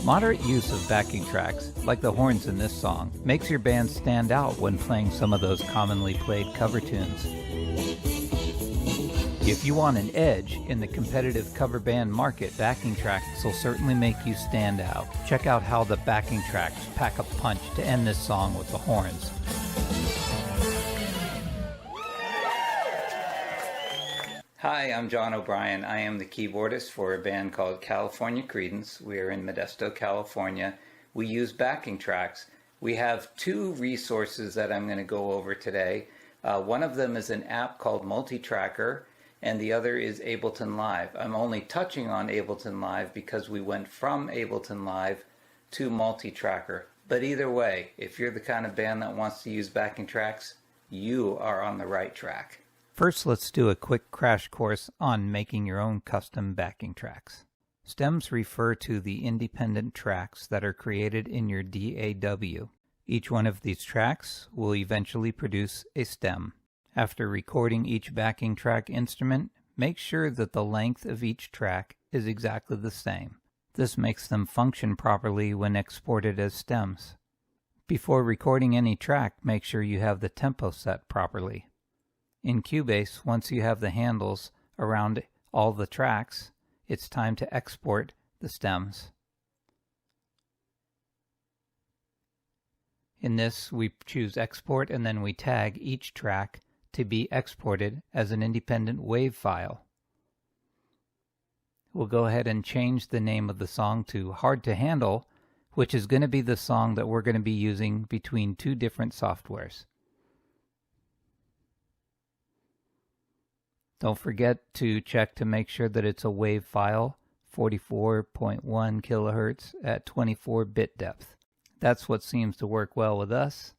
Moderate use of backing tracks, like the horns in this song, makes your band stand out when playing some of those commonly played cover tunes. If you want an edge in the competitive cover band market, backing tracks will certainly make you stand out. Check out how the backing tracks pack a punch to end this song with the horns. Hi, I'm John O'Brien. I am the keyboardist for a band called California Credence. We are in Modesto, California. We use backing tracks. We have two resources that I'm going to go over today. One of them is an app called Multitracker, and the other is Ableton Live. I'm only touching on Ableton Live because we went from Ableton Live to Multitracker. But either way, if you're the kind of band that wants to use backing tracks, you are on the right track. First, let's do a quick crash course on making your own custom backing tracks. Stems refer to the independent tracks that are created in your DAW. Each one of these tracks will eventually produce a stem. After recording each backing track instrument, make sure that the length of each track is exactly the same. This makes them function properly when exported as stems. Before recording any track, make sure you have the tempo set properly. In Cubase, once you have the handles around all the tracks, it's time to export the stems. In this, we choose Export and then we tag each track to be exported as an independent WAV file. We'll go ahead and change the name of the song to Hard to Handle, which is going to be the song that we're going to be using between two different softwares. Don't forget to check to make sure that it's a WAV file, 44.1 kilohertz at 24-bit depth. That's what seems to work well with us.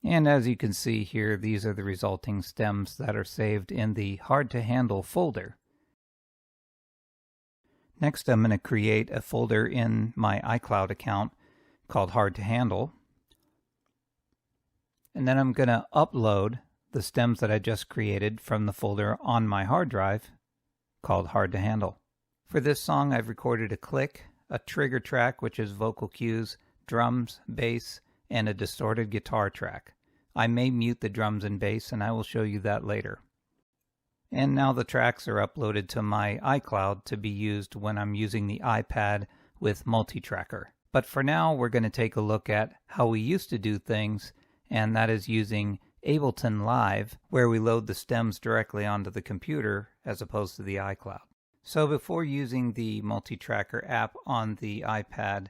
And as you can see here, these are the resulting stems that are saved in the Hard to Handle folder. Next, I'm going to create a folder in my iCloud account called Hard to Handle. And then I'm going to upload the stems that I just created from the folder on my hard drive called Hard to Handle. For this song, I've recorded a click, a trigger track, which is vocal cues, drums, bass, and a distorted guitar track. I may mute the drums and bass, and I will show you that later. And now the tracks are uploaded to my iCloud to be used when I'm using the iPad with Multitracker. But for now, we're going to take a look at how we used to do things, and that is using Ableton Live, where we load the stems directly onto the computer as opposed to the iCloud. So before using the Multitracker app on the iPad,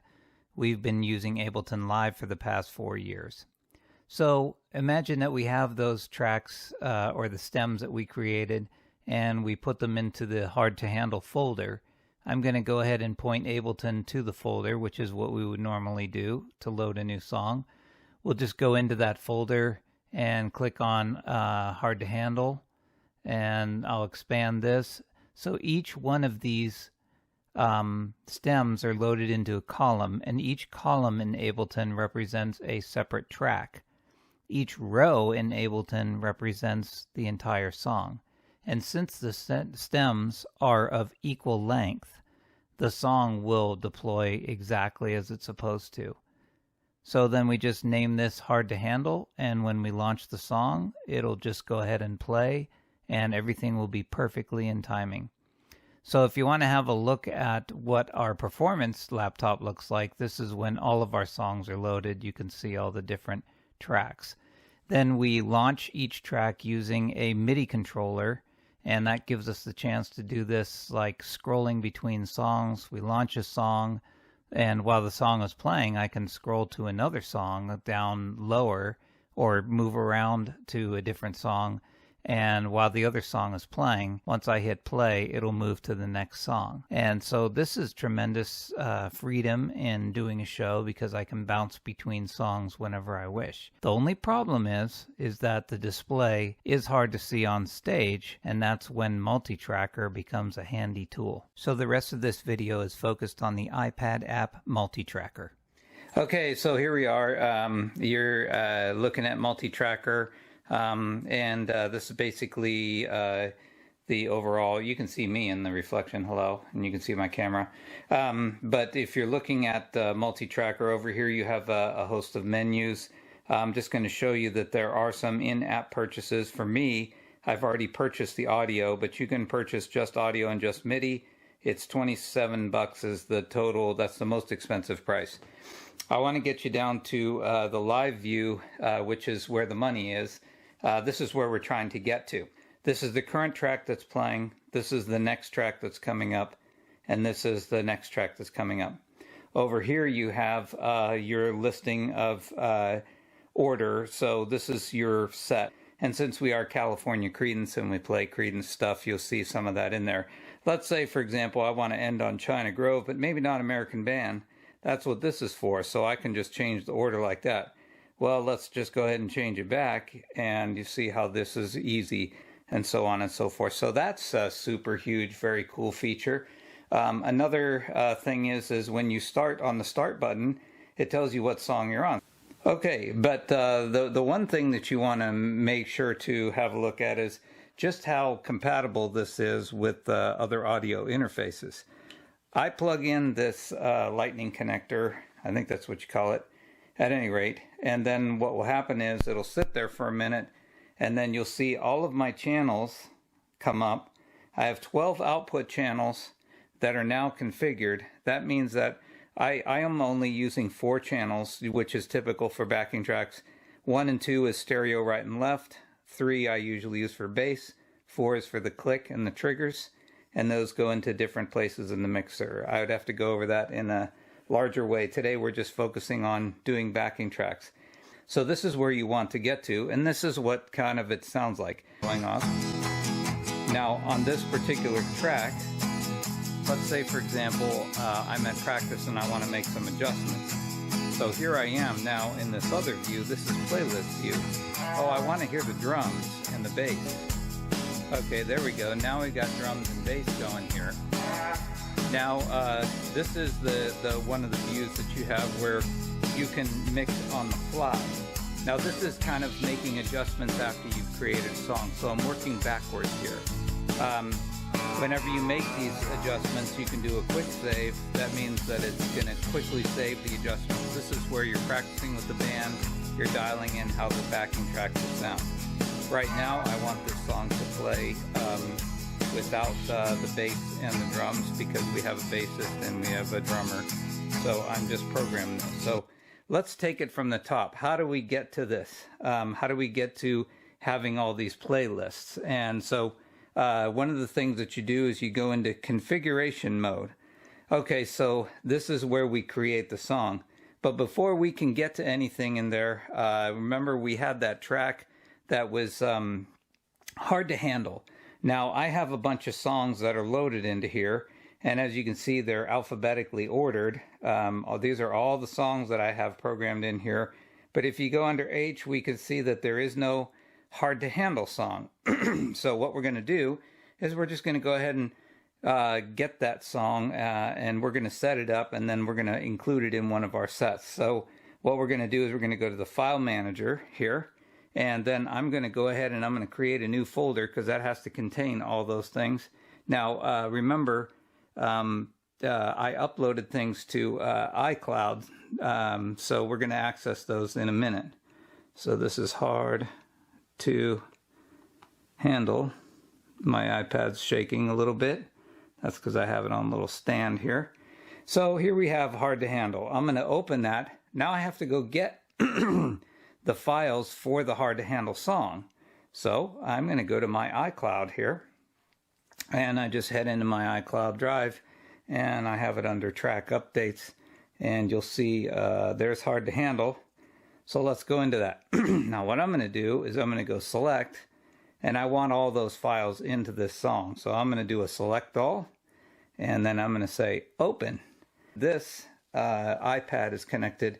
we've been using Ableton Live for the past 4 years. So imagine that we have those tracks or the stems that we created and we put them into the Hard to Handle folder. I'm going to go ahead and point Ableton to the folder, which is what we would normally do to load a new song. We'll just go into that folder and click on Hard to Handle, and I'll expand this. So each one of these stems are loaded into a column, and each column in Ableton represents a separate track. Each row in Ableton represents the entire song. And since the stems are of equal length, the song will deploy exactly as it's supposed to. So then we just name this Hard to Handle, and when we launch the song, it'll just go ahead and play, and everything will be perfectly in timing. So if you want to have a look at what our performance laptop looks like, this is when all of our songs are loaded. You can see all the different tracks. Then we launch each track using a MIDI controller, and that gives us the chance to do this like scrolling between songs. We launch a song, and while the song is playing, I can scroll to another song down lower or move around to a different song. And while the other song is playing, once I hit play, it'll move to the next song. And so this is tremendous freedom in doing a show because I can bounce between songs whenever I wish. The only problem is that the display is hard to see on stage, and that's when Multitracker becomes a handy tool. So the rest of this video is focused on the iPad app Multitracker. Okay, so here we are. You're looking at Multitracker. And this is basically the overall. You can see me in the reflection, hello, and you can see my camera. But if you're looking at the multi-tracker over here, you have a host of menus. I'm just going to show you that there are some in-app purchases. For me, I've already purchased the audio, but you can purchase just audio and just MIDI. It's $27 is the total. That's the most expensive price. I want to get you down to the live view, which is where the money is. This is where we're trying to get to. This is the current track that's playing. This is the next track that's coming up. And this is the next track that's coming up. Over here you have your listing of order. So this is your set. And since we are California Creedence and we play Creedence stuff, you'll see some of that in there. Let's say, for example, I want to end on China Grove, but maybe not American Band. That's what this is for. So I can just change the order like that. Well, let's just go ahead and change it back. And you see how this is easy and so on and so forth. So that's a super huge, very cool feature. Another thing is when you start on the start button, it tells you what song you're on. Okay, but the one thing that you want to make sure to have a look at is just how compatible this is with other audio interfaces. I plug in this lightning connector, I think that's what you call it, at any rate, and then what will happen is it'll sit there for a minute, and then you'll see all of my channels come up. I have 12 output channels that are now configured. That means that I am only using 4 channels, which is typical for backing tracks. 1 and 2 is stereo right and left. 3 I usually use for bass. 4 is for the click and the triggers. And those go into different places in the mixer. I would have to go over that in a larger way. Today we're just focusing on doing backing tracks. So this is where you want to get to, and this is what kind of it sounds like going off. Now on this particular track, let's say, for example, I'm at practice and I want to make some adjustments. So here I am now in this other view. This is playlist view. Oh, I want to hear the drums and the bass. Okay, there we go. Now we got drums and bass going here. Now, this is the one of the views that you have where you can mix on the fly. Now, this is kind of making adjustments after you've created a song. So I'm working backwards here. Whenever you make these adjustments, you can do a quick save. That means that it's going to quickly save the adjustments. This is where you're practicing with the band. You're dialing in how the backing tracks will sound. Right now, I want this song to play without the bass and the drums because we have a bassist and we have a drummer. So I'm just programming this. So let's take it from the top. How do we get to this? How do we get to having all these playlists? And so one of the things that you do is you go into configuration mode. Okay, so this is where we create the song. But before we can get to anything in there, remember we had that track that was hard to handle. Now I have a bunch of songs that are loaded into here, and as you can see, they're alphabetically ordered. These are all the songs that I have programmed in here. But if you go under H, we can see that there is no hard to handle song. So what we're going to do is we're just going to go ahead and get that song and we're going to set it up, and then we're going to include it in one of our sets. So what we're going to do is we're going to go to the file manager here, and then I'm going to go ahead and I'm going to create a new folder because that has to contain all those things. Now remember, I uploaded things to iCloud, so we're going to access those in a minute. So this is hard to handle. My iPad's shaking a little bit. That's because I have it on a little stand here. So here we have hard to handle. I'm going to open that. Now I have to go get the files for the hard to handle song. So I'm going to go to my iCloud here, and I just head into my iCloud drive, and I have it under track updates, and you'll see there's hard to handle. So let's go into that. Now what I'm going to do is I'm going to go select, and I want all those files into this song. So I'm going to do a select all, and then I'm going to say open. This iPad is connected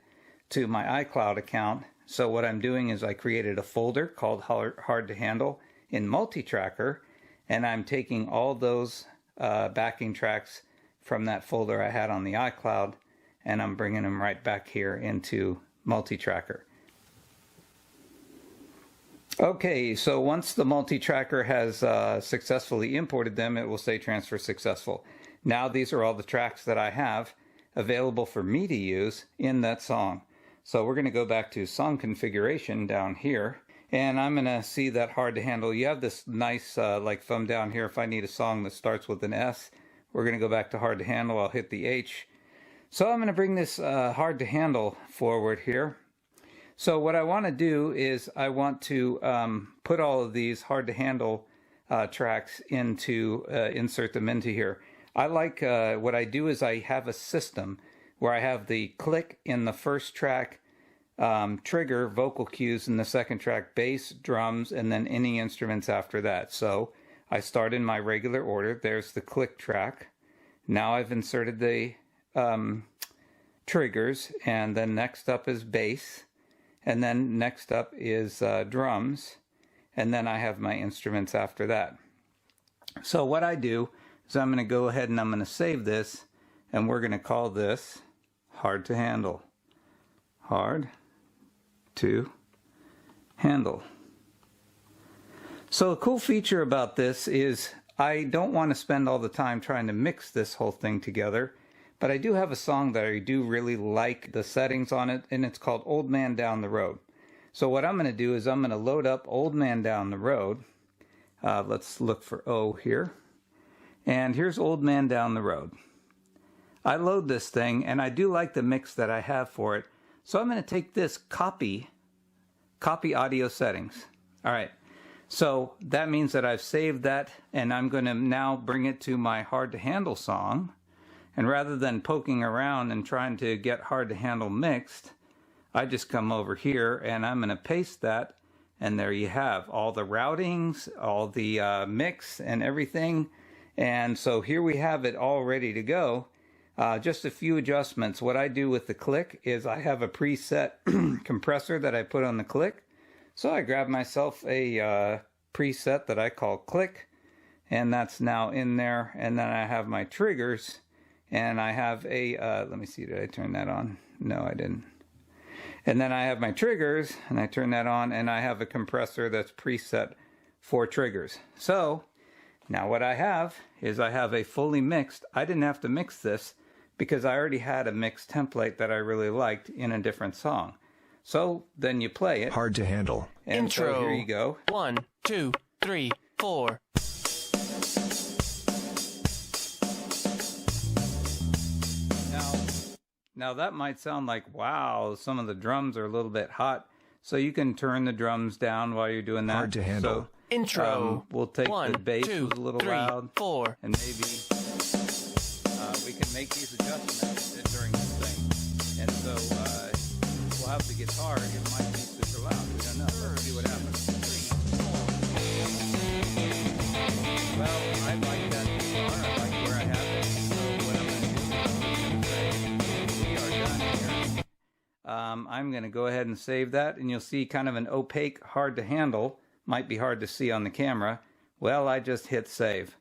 to my iCloud account. So what I'm doing is I created a folder called Hard to Handle in Multitracker, and I'm taking all those backing tracks from that folder I had on the iCloud, and I'm bringing them right back here into Multitracker. Okay, so once the multi-tracker has successfully imported them, it will say transfer successful. Now these are all the tracks that I have available for me to use in that song. So we're going to go back to song configuration down here, and I'm going to see that hard to handle. You have this nice like thumb down here. If I need a song that starts with an S, we're going to go back to hard to handle. I'll hit the H. So I'm going to bring this hard to handle forward here. So what I want to do is I want to put all of these hard to handle tracks into, insert them into here. I like, what I do is I have a system where I have the click in the first track, trigger, vocal cues in the second track, bass, drums, and then any instruments after that. So I start in my regular order. There's the click track. Now I've inserted the triggers, and then next up is bass. And then next up is drums, and then I have my instruments after that. So what I do is I'm going to go ahead and I'm going to save this, and we're going to call this hard to handle. Hard to handle. So a cool feature about this is I don't want to spend all the time trying to mix this whole thing together. But I do have a song that I do really like the settings on it, and it's called Old Man Down the Road. So what I'm going to do is I'm going to load up Old Man Down the Road. Let's look for O here. And here's Old Man Down the Road. I load this thing, and I do like the mix that I have for it. So I'm going to take this copy audio settings. All right. So that means that I've saved that, and I'm going to now bring it to my hard to handle song. And rather than poking around and trying to get hard to handle mixed, I just come over here and I'm going to paste that, and there you have all the routings, all the mix and everything. And so here we have it all ready to go. Just a few adjustments. What I do with the click is I have a preset compressor that I put on the click. So I grab myself a preset that I call click, and that's now in there. And then I have my triggers. And I have a, let me see, did I turn that on? No, I didn't. And then I have my triggers, and I turn that on, and I have a compressor that's preset for triggers. So now what I have is I have a fully mixed. I didn't have to mix this because I already had a mixed template that I really liked in a different song. So then you play it. Hard to handle. And intro. So here you go. 1, 2, 3, 4. Now that might sound like, wow, some of the drums are a little bit hot. So you can turn the drums down while you're doing that. Hard to handle. So, Intro. We'll take 1, the bass 2, was a little 3, loud. 4. And maybe we can make these adjustments during this thing. And so we'll have the guitar. It might be super loud. We don't know. Let's see what happens. 3, 4. Well, I like that guitar. I like where I have it. So what I'm going to do is I'm going to say, we are done here. I'm going to go ahead and save that. And you'll see kind of an opaque, hard to handle. Might be hard to see on the camera. Well, I just hit save.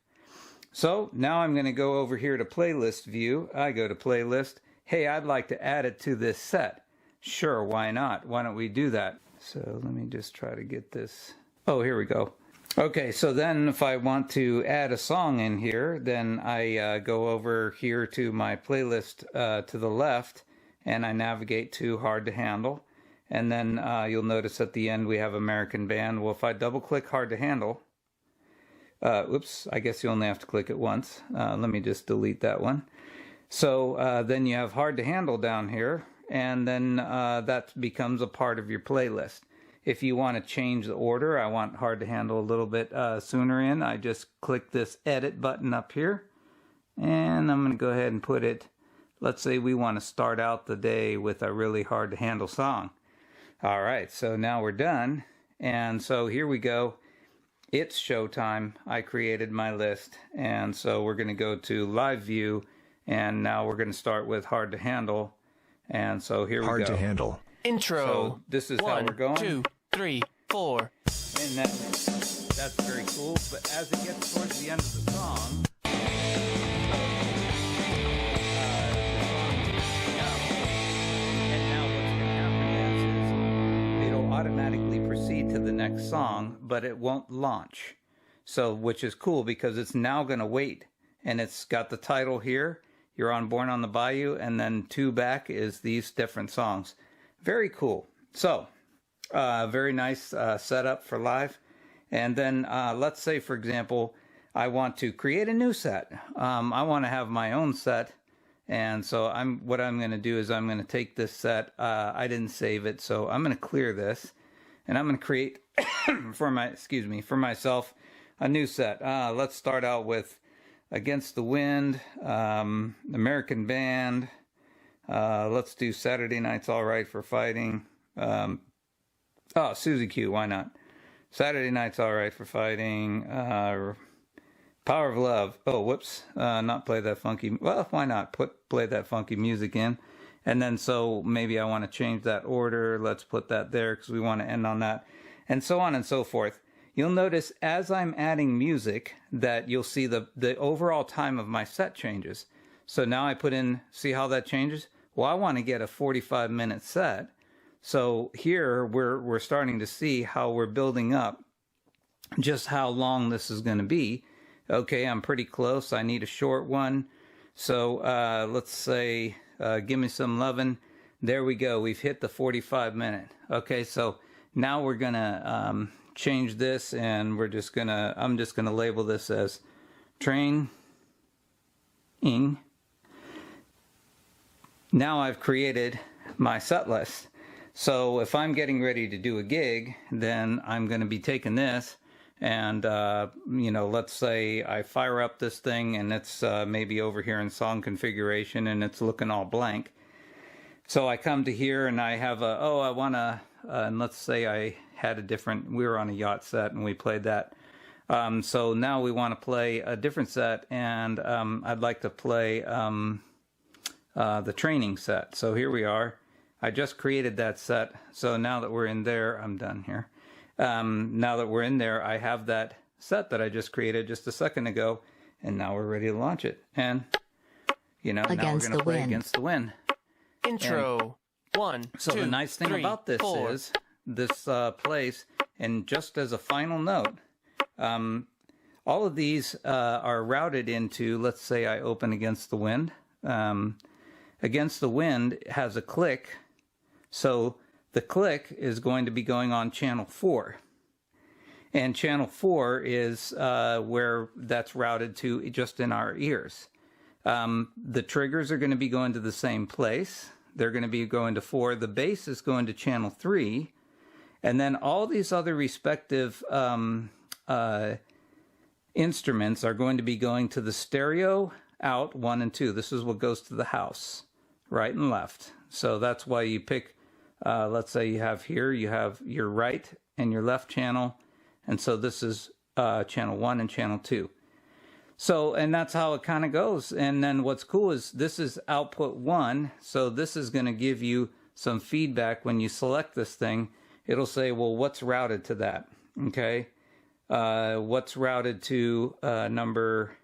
So now I'm going to go over here to playlist view. I go to playlist. Hey, I'd like to add it to this set. Sure, why not? Why don't we do that? So let me just try to get this. Oh, here we go. Okay, so then if I want to add a song in here, then I go over here to my playlist to the left, and I navigate to Hard to Handle. And then you'll notice at the end we have American Band. Well, if I double click Hard to Handle, oops, I guess you only have to click it once. Let me just delete that one. So then you have Hard to Handle down here, and then that becomes a part of your playlist. If you want to change the order, I want Hard to Handle a little bit sooner in, I just click this edit button up here, and I'm going to go ahead and put it, let's say we want to start out the day with a really hard to handle song. All right, so now we're done, and so here we go. It's showtime. I created my list, and so we're going to go to live view, and now we're going to start with Hard to Handle, and so here we go. Hard to handle. Intro. So this is how we're going. 1, 2, 3, 4. And that's very cool, but as it gets towards the end of the song, and now what's going to happen is it'll automatically proceed to the next next song, but it won't launch. So, which is cool because it's now going to wait. And it's got the title here. You're on Born on the Bayou. And then 2 back is these different songs. Very cool. So, very nice setup for live. And then let's say, for example, I want to create a new set. I want to have my own set. And so what I'm going to do is I'm going to take this set. I didn't save it, so I'm going to clear this. And I'm going to create for myself a new set. Let's start out with Against the Wind, American Band. Let's do Saturday Night's All Right for Fighting. Susie Q, why not? Saturday Night's All Right for Fighting. Power of Love. Oh, whoops. Not Play That Funky. Well, why not play that funky music in? And then so maybe I want to change that order. Let's put that there because we want to end on that. And so on and so forth. You'll notice as I'm adding music that you'll see the overall time of my set changes. So now I put in, see how that changes? Well, I want to get a 45-minute set. So here we're starting to see how we're building up just how long this is going to be. Okay, I'm pretty close. I need a short one. So let's say Give Me Some Lovin'. There we go. We've hit the 45-minute. Okay, so now we're going to change this, and I'm just going to label this as training. Now I've created my set list. So if I'm getting ready to do a gig, then I'm going to be taking this and, let's say I fire up this thing and it's maybe over here in song configuration and it's looking all blank. So I come to here and I have and let's say I had we were on a yacht set and we played that. So now we want to play a different set, and I'd like to play the training set. So here we are. I just created that set. So now that we're in there, I'm done here. Now that we're in there, I have that set that I just created just a second ago, and now we're ready to launch it. And, now we're going to play Against the Wind. Intro. So the nice thing about this is this plays, and just as a final note, all of these are routed into, let's say I open Against the Wind. Against the Wind has a click. So the click is going to be going on channel 4. And channel 4 is where that's routed to just in our ears. The triggers are going to be going to the same place. They're going to be going to 4. The bass is going to channel 3. And then all these other respective instruments are going to be going to the stereo out 1 and 2. This is what goes to the house, right and left. So that's why you pick, let's say you have your right and your left channel. And so this is channel 1 and channel 2. So, and that's how it kind of goes. And then what's cool is this is output 1. So this is going to give you some feedback when you select this thing. It'll say, well, what's routed to that? Okay. What's routed to number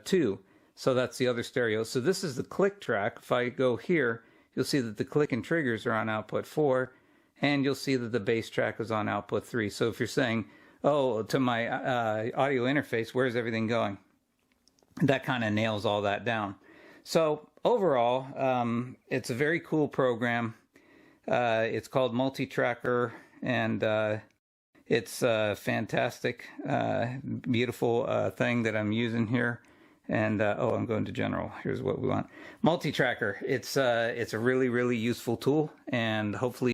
2? So that's the other stereo. So this is the click track. If I go here, you'll see that the click and triggers are on output 4, and you'll see that the bass track is on output 3. So if you're saying, oh, to my audio interface, where's everything going? That kind of nails all that down. So overall, it's a very cool program. It's called Multitracker, and it's a fantastic, beautiful thing that I'm using here. And I'm going to general. Here's what we want. Multitracker. It's a really, really useful tool, and hopefully